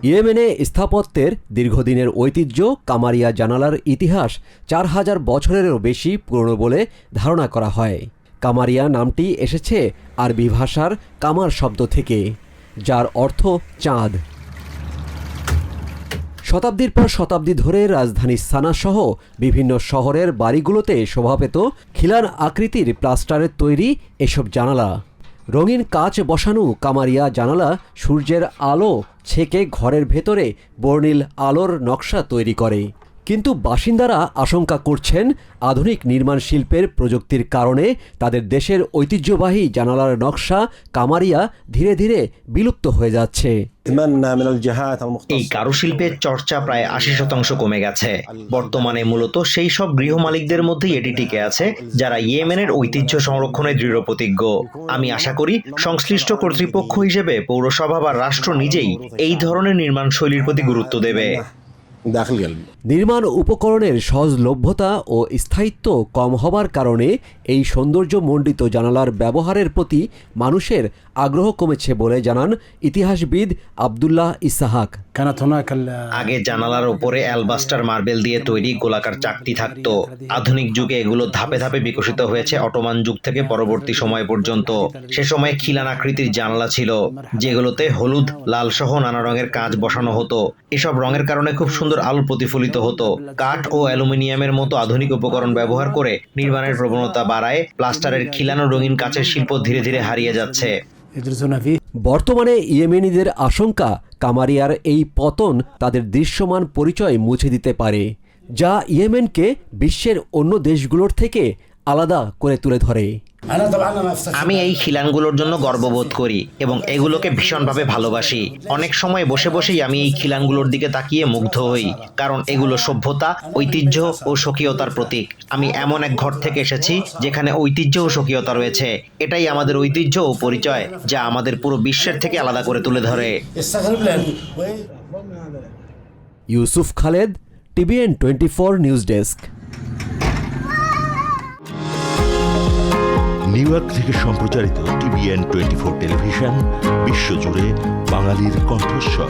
ইয়েমেনে স্থাপত্যের দীর্ঘদিনের ঐতিহ্য কামারিয়া জানালার ইতিহাস ৪,০০০ বছরেরও বেশি পুরনো বলে ধারণা করা হয়। কামারিয়া নামটি এসেছে আরবি ভাষার কামার শব্দ থেকে, যার অর্থ চাঁদ। শতাব্দীর পর শতাব্দী ধরে রাজধানী সানাসহ বিভিন্ন শহরের বাড়িগুলোতে শোভা পেত খিলান আকৃতির প্লাস্টারের তৈরি এসব জানালা। রঙিন কাচ বসানো কামারিয়া জানালা সূর্যের আলো ছেকে ঘরের ভেতরে বর্ণিল আলোর নকশা তৈরি করে। কিন্তু বাসিন্দারা আশঙ্কা করছেন আধুনিক নির্মাণ শিল্পের প্রযুক্তির কারণে তাদের দেশের ঐতিহ্যবাহী জানালার নকশা কামারিয়া ধীরে ধীরে বিলুপ্ত হয়ে যাচ্ছে। এই কারুশিল্পের চর্চা প্রায় ৮০% কমে গেছে। বর্তমানে মূলত সেই সব গৃহমালিকদের মধ্যেই এটি টিকে আছে যারা ইয়েমেনের ঐতিহ্য সংরক্ষণে দৃঢ় প্রতিজ্ঞ। আমি আশা করি সংশ্লিষ্ট কর্তৃপক্ষ হিসেবে পৌরসভা বা রাষ্ট্র নিজেই এই ধরনের নির্মাণ শৈলীর প্রতি গুরুত্ব দেবে। নির্মাণ উপকরণের সহজলভ্যতা ও স্থায়িত্ব কম হবার কারণে এই সৌন্দর্যমণ্ডিত জানালার ব্যবহারের প্রতি মানুষের আগ্রহ কমেছে বলে জানান ইতিহাসবিদ আব্দুল্লাহ ইসাহাক। আগে জানালার উপরে অ্যালবাস্টার মার্বেল দিয়ে তৈরি গোলাকার চাকতি থাকতো। আধুনিক যুগে এগুলো ধাপে ধাপে বিকশিত হয়েছে অটোমান যুগ থেকে পরবর্তী সময় পর্যন্ত। সে সময় খিলান আকৃতির জানালা ছিল, যেগুলোতে হলুদ, লাল সহ নানা রঙের কাঁচ বসানো হতো। এসব রঙের কারণে খুব সুন্দর আলো প্রতিফলিত হতো। কাঠ ও অ্যালুমিনিয়ামের মতো আধুনিক উপকরণ ব্যবহার করে নির্মাণের প্রবণতা বাড়ায় প্লাস্টারের খিলান ও রঙিন কাচের শিল্প ধীরে ধীরে হারিয়ে যাচ্ছে। বর্তমানে ইয়েমেনিদের আশঙ্কা কামারিয়ার এই পতন তাদের দৃশ্যমান পরিচয় মুছে দিতে পারে, যা ইয়েমেনকে বিশ্বের অন্য দেশগুলোর থেকে আলাদা করে তুলে ধরে। আমি এই খিলানগুলোর জন্য গর্ববোধ করি এবং এগুলোকে ভীষণভাবে ভালোবাসি। অনেক সময় বসে বসেই আমি এই খিলানগুলোর দিকে তাকিয়ে মুগ্ধ হই, কারণ এগুলো সভ্যতা, ঐতিহ্য ও স্বকীয়তার প্রতীক। আমি এমন এক ঘর থেকে এসেছি যেখানে ঐতিহ্য ও স্বকীয়তা রয়েছে। এটাই আমাদের ঐতিহ্য ও পরিচয়, যা আমাদের পুরো বিশ্বের থেকে আলাদা করে তুলে ধরে। Yusuf Khaled, TVN 24 news desk. New York থেকে সম্প্রচারিত TVN 24 টেলিভিশন বিশ্বজুড়ে বাঙালির কণ্ঠস্বর।